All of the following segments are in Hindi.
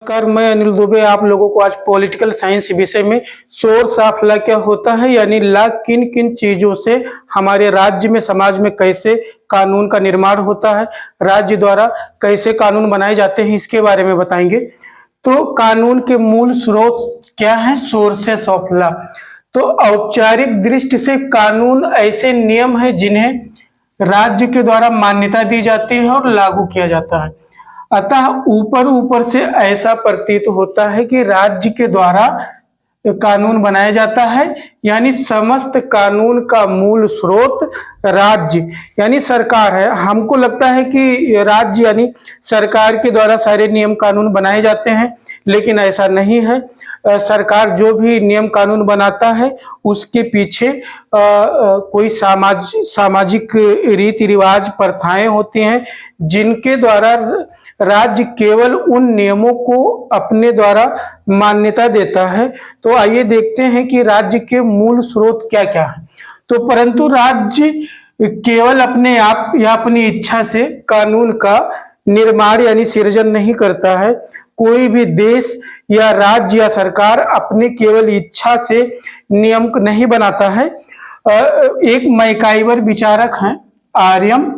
नमस्कार, मैं अनिल दुबे आप लोगों को आज पॉलिटिकल साइंस विषय में सोर्स ऑफ लॉ क्या होता है यानी लॉ किन किन चीजों से हमारे राज्य में समाज में कैसे कानून का निर्माण होता है, राज्य द्वारा कैसे कानून बनाए जाते हैं, इसके बारे में बताएंगे। तो कानून के मूल स्रोत क्या है? Sources of law. तो औपचारिक दृष्टि से कानून ऐसे नियम है जिन्हें राज्य के द्वारा मान्यता दी जाती है और लागू किया जाता है। अतः ऊपर ऊपर से ऐसा प्रतीत होता है कि राज्य के द्वारा कानून बनाया जाता है, यानी समस्त कानून का मूल स्रोत राज्य यानी सरकार है। हमको लगता है कि राज्य यानी सरकार के द्वारा सारे नियम कानून बनाए जाते हैं, लेकिन ऐसा नहीं है। सरकार जो भी नियम कानून बनाता है उसके पीछे कोई सामाजिक रीति रिवाज प्रथाएं होती हैं जिनके द्वारा राज्य केवल उन नियमों को अपने द्वारा मान्यता देता है। तो आइए देखते हैं कि राज्य के मूल स्रोत क्या क्या है। तो परंतु राज्य केवल अपने आप या अपनी इच्छा से कानून का निर्माण यानी सृजन नहीं करता है। कोई भी देश या राज्य या सरकार अपने केवल इच्छा से नियम नहीं बनाता है। एक मैकाइवर विचारक हैं, आर्यम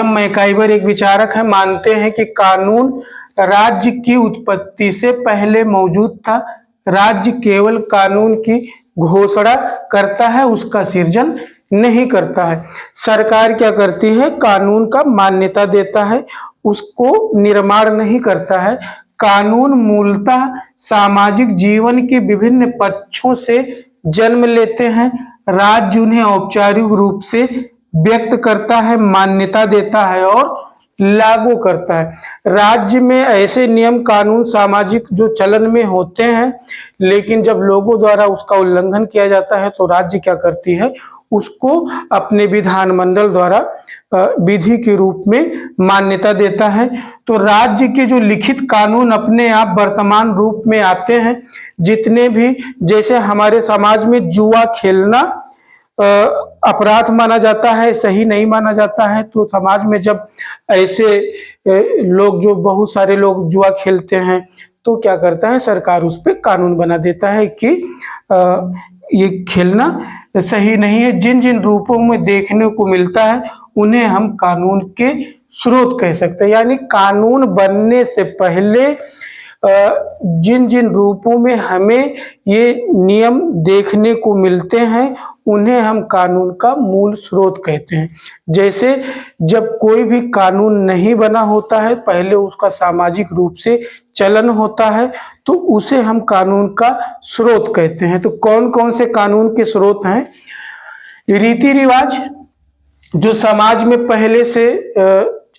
मैकाइवर एक विचारक है, मानते हैं कि कानून राज्य की उत्पत्ति से पहले मौजूद था। राज्य केवल कानून की घोषणा करता है, उसका सृजन नहीं करता है। सरकार क्या करती है? कानून का मान्यता देता है, उसको निर्माण नहीं करता है। कानून मूलतः सामाजिक जीवन के विभिन्न पक्षों से जन्म लेते हैं। राज्य उन्हें औपचारिक रूप से व्यक्त करता है, मान्यता देता है और लागू करता है। राज्य में ऐसे नियम कानून सामाजिक जो चलन में होते हैं, लेकिन जब लोगों द्वारा उसका उल्लंघन किया जाता है तो राज्य क्या करती है? उसको अपने विधानमंडल द्वारा विधि के रूप में मान्यता देता है। तो राज्य के जो लिखित कानून अपने आप वर्तमान रूप में आते हैं। जितने भी, जैसे हमारे समाज में जुआ खेलना अपराध माना जाता है, सही नहीं माना जाता है। तो समाज में जब ऐसे लोग, जो बहुत सारे लोग जुआ खेलते हैं, तो क्या करता है? सरकार उस पर कानून बना देता है कि ये खेलना सही नहीं है। जिन जिन रूपों में देखने को मिलता है उन्हें हम कानून के स्रोत कह सकते हैं। यानी कानून बनने से पहले जिन जिन रूपों में हमें ये नियम देखने को मिलते हैं उन्हें हम कानून का मूल स्रोत कहते हैं। जैसे जब कोई भी कानून नहीं बना होता है, पहले उसका सामाजिक रूप से चलन होता है, तो उसे हम कानून का स्रोत कहते हैं। तो कौन कौन से कानून के स्रोत हैं? रीति रिवाज, जो समाज में पहले से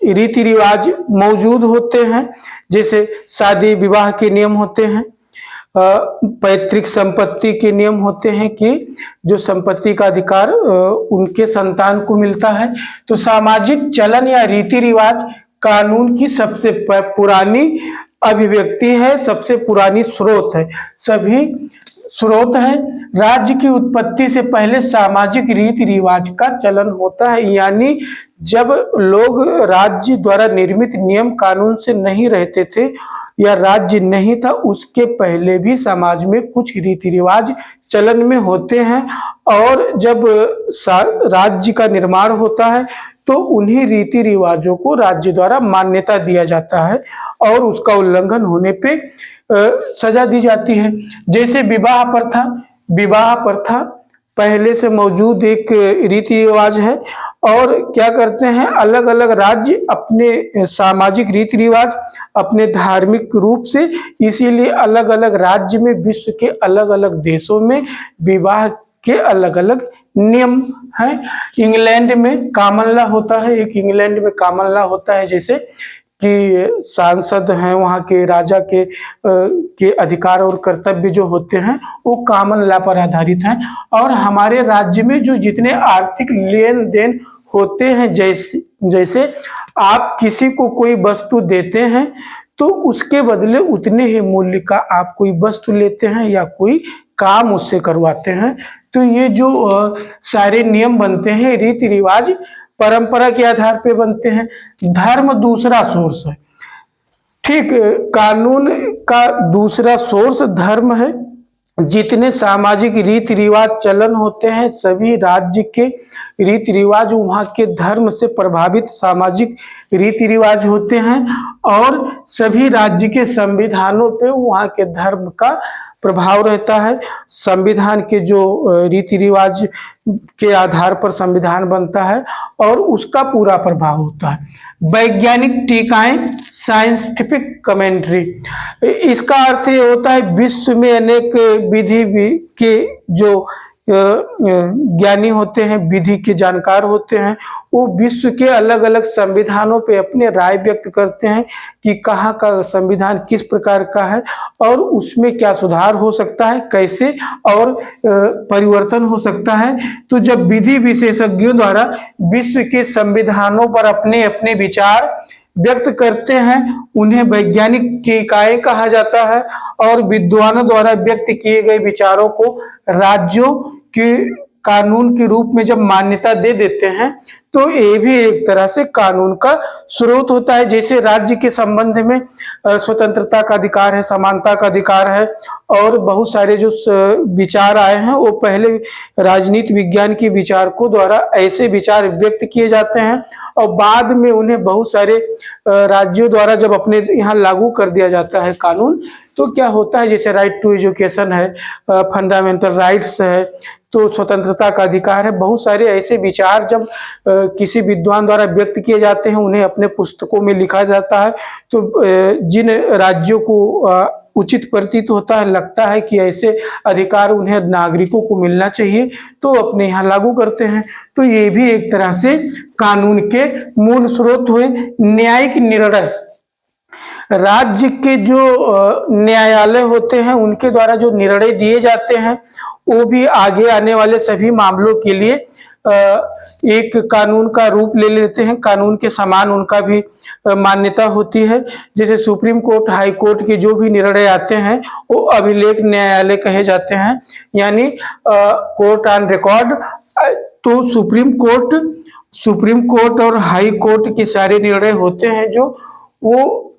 रीति रिवाज मौजूद होते हैं, जैसे शादी विवाह के नियम होते हैं, पैतृक संपत्ति के नियम होते हैं कि जो संपत्ति का अधिकार उनके संतान को मिलता है। तो सामाजिक चलन या रीति रिवाज कानून की सबसे पुरानी अभिव्यक्ति है, सबसे पुरानी स्रोत है, सभी स्रोत है। राज्य की उत्पत्ति से पहले सामाजिक रीति रिवाज का चलन होता है, यानी जब लोग राज्य द्वारा निर्मित नियम कानून से नहीं रहते थे या राज्य नहीं था, उसके पहले भी समाज में कुछ रीति रिवाज चलन में होते हैं। और जब राज्य का निर्माण होता है तो उन्हीं रीति रिवाजों को राज्य द्वारा मान्यता दिया जाता है और उसका उल्लंघन होने पे सजा दी जाती है। जैसे विवाह प्रथा पहले से मौजूद एक रीति रिवाज है। और क्या करते हैं? अलग अलग राज्य अपने सामाजिक रीति रिवाज, अपने धार्मिक रूप से, इसीलिए अलग अलग राज्य में, विश्व के अलग अलग देशों में विवाह के अलग अलग नियम हैं। इंग्लैंड में कॉमन लॉ होता है, जैसे कि सांसद हैं, वहाँ के राजा के अधिकार और कर्तव्य जो होते हैं वो कॉमन लॉ पर आधारित हैं। और हमारे राज्य में जो जितने आर्थिक लेन देन होते हैं, जैसे आप किसी को कोई वस्तु देते हैं तो उसके बदले उतने ही मूल्य का आप कोई वस्तु लेते हैं या कोई काम उससे करवाते हैं। तो ये जो सारे नियम बनते हैं, रीति रिवाज परंपरा के आधार पे बनते हैं। धर्म दूसरा सोर्स है। ठीक, कानून का दूसरा सोर्स धर्म है। जितने सामाजिक रीति रिवाज चलन होते हैं सभी राज्य के रीति रिवाज वहाँ के धर्म से प्रभावित सामाजिक रीति रिवाज होते हैं और सभी राज्य के संविधानों पे वहाँ के धर्म का प्रभाव रहता है। संविधान के जो रीति रिवाज के आधार पर संविधान बनता है और उसका पूरा प्रभाव होता है। वैज्ञानिक टीकाएं, साइंटिफिक कमेंट्री, इसका अर्थ ये होता है विश्व में अनेक विधि के जो ज्ञानी होते हैं, विधि के जानकार होते हैं, वो विश्व के अलग अलग संविधानों पे अपने राय व्यक्त करते हैं कि कहाँ का संविधान किस प्रकार का है और उसमें क्या सुधार हो सकता है, कैसे और परिवर्तन हो सकता है। तो जब विधि विशेषज्ञों द्वारा विश्व के संविधानों पर अपने अपने विचार व्यक्त करते हैं उन्हें वैज्ञानिक टीकाएं कहा जाता है और विद्वानों द्वारा व्यक्त किए गए विचारों को राज्यों के कानून के रूप में जब मान्यता दे देते हैं तो ये भी एक तरह से कानून का स्रोत होता है। जैसे राज्य के संबंध में स्वतंत्रता का अधिकार है, समानता का अधिकार है और बहुत सारे जो विचार आए हैं वो पहले राजनीति विज्ञान के विचारकों द्वारा ऐसे विचार व्यक्त किए जाते हैं और बाद में उन्हें बहुत सारे राज्यों द्वारा जब अपने यहाँ लागू कर दिया जाता है कानून, तो क्या होता है जैसे राइट टू एजुकेशन है, फंडामेंटल राइट्स है, तो स्वतंत्रता का अधिकार है, बहुत सारे ऐसे विचार जब किसी विद्वान द्वारा व्यक्त किए जाते हैं उन्हें अपने पुस्तकों में लिखा जाता है। तो जिन राज्यों को उचित प्रतीत होता है, लगता है कि ऐसे अधिकार उन्हें नागरिकों को मिलना चाहिए, तो अपने यहाँ लागू करते हैं। तो ये भी एक तरह से कानून के मूल स्रोत हुए। न्यायिक निर्णय, राज्य के जो न्यायालय होते हैं उनके द्वारा जो निर्णय दिए जाते हैं वो भी आगे आने वाले सभी मामलों के लिए एक कानून का रूप ले लेते हैं, कानून के समान उनका भी मान्यता होती है। जैसे सुप्रीम कोर्ट, हाई कोर्ट के जो भी निर्णय आते हैं वो अभिलेख न्यायालय कहे जाते हैं, यानी कोर्ट ऑन रिकॉर्ड। तो सुप्रीम कोर्ट और हाई कोर्ट के सारे निर्णय होते हैं जो वो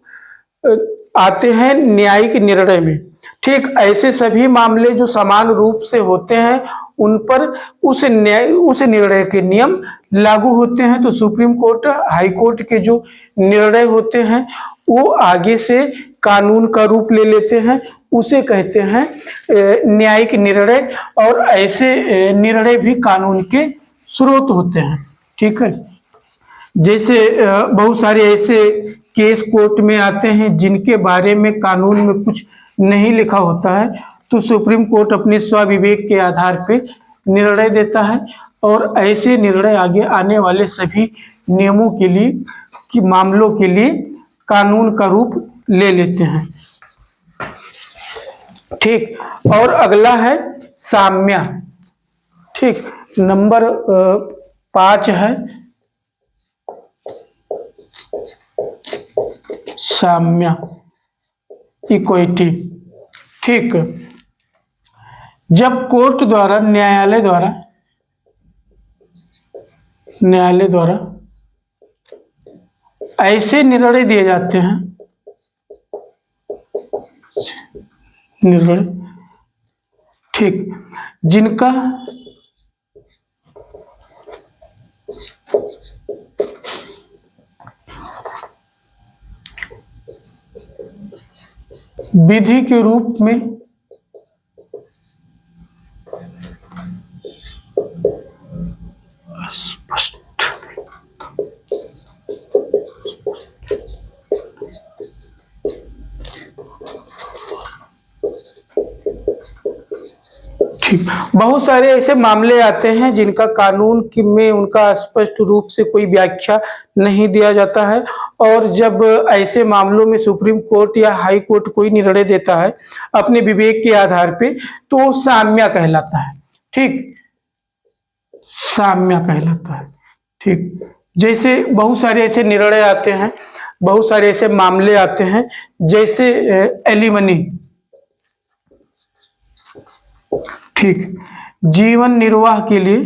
आते हैं न्यायिक निर्णय में। ठीक, ऐसे सभी मामले जो समान रूप से होते हैं उन पर उस निर्णय के नियम लागू होते हैं। तो सुप्रीम कोर्ट, हाई कोर्ट के जो निर्णय होते हैं वो आगे से कानून का रूप ले लेते हैं, उसे कहते हैं न्यायिक निर्णय और ऐसे निर्णय भी कानून के स्रोत होते हैं। ठीक है, जैसे बहुत सारे ऐसे केस कोर्ट में आते हैं जिनके बारे में कानून में कुछ नहीं लिखा होता है, तो सुप्रीम कोर्ट अपने स्वविवेक के आधार पे निर्णय देता है और ऐसे निर्णय आगे आने वाले सभी नियमों के लिए कि मामलों के लिए कानून का रूप ले लेते हैं। ठीक, और अगला है साम्य। ठीक, नंबर 5 है साम्य, इक्विटी। ठीक, जब कोर्ट द्वारा न्यायालय द्वारा ऐसे निर्णय दिए जाते हैं, निर्णय ठीक, जिनका विधि के रूप में स्पष्ट ठीक, बहुत सारे ऐसे मामले आते हैं जिनका कानून में उनका स्पष्ट रूप से कोई व्याख्या नहीं दिया जाता है और जब ऐसे मामलों में सुप्रीम कोर्ट या हाई कोर्ट कोई निर्णय देता है अपने विवेक के आधार पे तो साम्य कहलाता है। ठीक, साम्य कहलाता है। ठीक, जैसे बहुत सारे ऐसे निर्णय आते हैं, बहुत सारे ऐसे मामले आते हैं, जैसे एलिमनी। ठीक, जीवन निर्वाह के लिए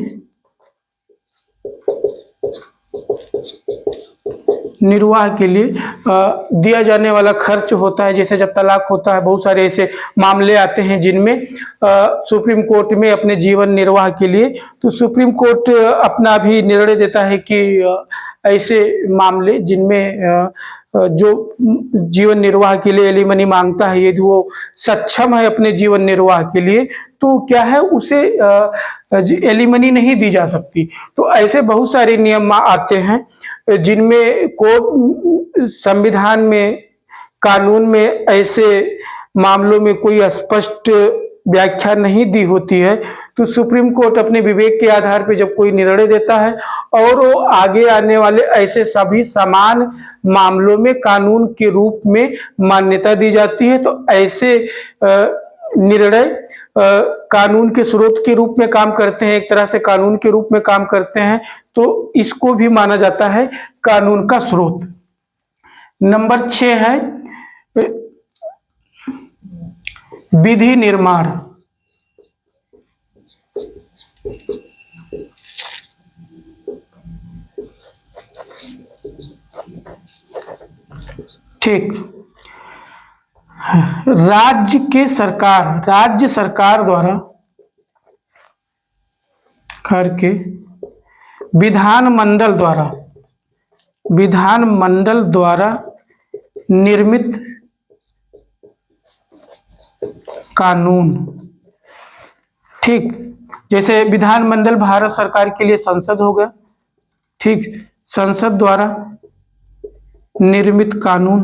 निर्वाह के लिए दिया जाने वाला खर्च होता है। जैसे जब तलाक होता है, बहुत सारे ऐसे मामले आते हैं जिनमें सुप्रीम कोर्ट में अपने जीवन निर्वाह के लिए, तो सुप्रीम कोर्ट अपना भी निर्णय देता है कि ऐसे मामले जिनमें जो जीवन निर्वाह के लिए एलिमनी मांगता है, यदि वो सक्षम है अपने जीवन निर्वाह के लिए, तो क्या है, उसे एलिमनी नहीं दी जा सकती। तो ऐसे बहुत सारे नियम आते हैं जिनमें कोर्ट संविधान में, कानून में ऐसे मामलों में कोई स्पष्ट व्याख्या नहीं दी होती है। तो सुप्रीम कोर्ट अपने विवेक के आधार पर जब कोई निर्णय देता है और वो आगे आने वाले ऐसे सभी समान मामलों में कानून के रूप में मान्यता दी जाती है, तो ऐसे निर्णय कानून के स्रोत के रूप में काम करते हैं, एक तरह से कानून के रूप में काम करते हैं। तो इसको भी माना जाता है कानून का स्रोत। नंबर 6 है विधि निर्माण। ठीक, राज्य सरकार द्वारा करके विधानमंडल द्वारा निर्मित कानून। ठीक, जैसे विधानमंडल भारत सरकार के लिए संसद हो गया। ठीक, संसद द्वारा निर्मित कानून,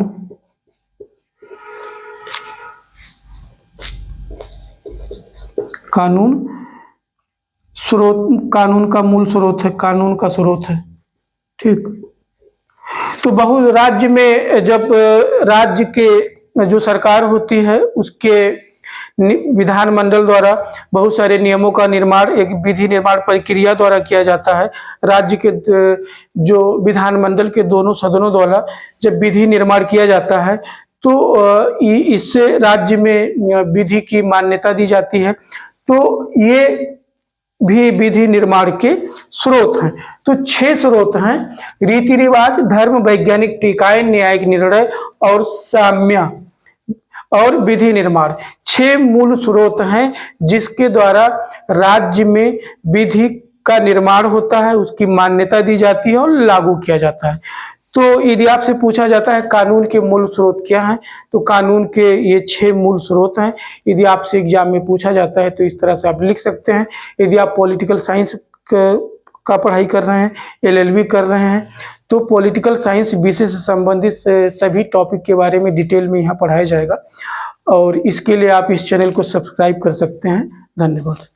कानून का मूल स्रोत है, कानून का स्रोत है। ठीक, तो बहुत राज्य में जब राज्य के जो सरकार होती है उसके विधानमंडल द्वारा बहुत सारे नियमों का निर्माण एक विधि निर्माण प्रक्रिया द्वारा किया जाता है। राज्य के जो विधानमंडल के दोनों सदनों द्वारा जब विधि निर्माण किया जाता है तो इससे राज्य में विधि की मान्यता दी जाती है। तो ये भी विधि निर्माण के स्रोत हैं। तो 6 स्रोत हैं: रीति रिवाज, धर्म, वैज्ञानिक टीकाएं, न्यायिक निर्णय और साम्य और विधि निर्माण। 6 मूल स्रोत हैं जिसके द्वारा राज्य में विधि का निर्माण होता है, उसकी मान्यता दी जाती है और लागू किया जाता है। तो यदि आपसे पूछा जाता है कानून के मूल स्रोत क्या हैं, तो कानून के ये 6 मूल स्रोत हैं। यदि आपसे एग्जाम में पूछा जाता है तो इस तरह से आप लिख सकते हैं। यदि आप पॉलिटिकल साइंस का पढ़ाई कर रहे हैं, LLB कर रहे हैं, तो पॉलिटिकल साइंस विषय से संबंधित सभी टॉपिक के बारे में डिटेल में यहाँ पढ़ाया जाएगा। और इसके लिए आप इस चैनल को सब्सक्राइब कर सकते हैं। धन्यवाद।